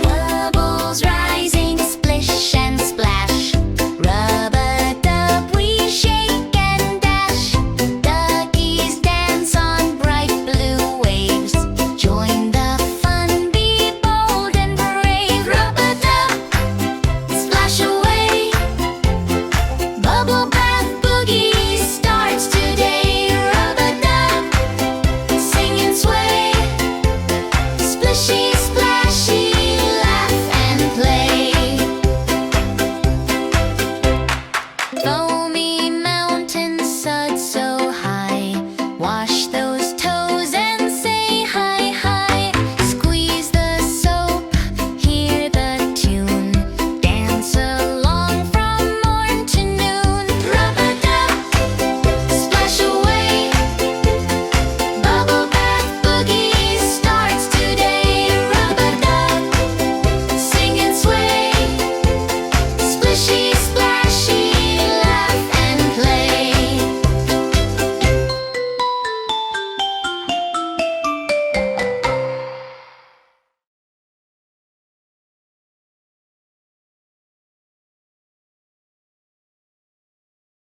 Bubbles rising, splish and splash. Rub-a-dub, we shake and dash. Duckies dance on bright blue waves. Join the fun, be bold and brave. Rub-a-dub, splash away. Bubble Bath Boogie starts today. Rub-a-dub, sing and sway. Splishy, splashy, laugh and play. Phone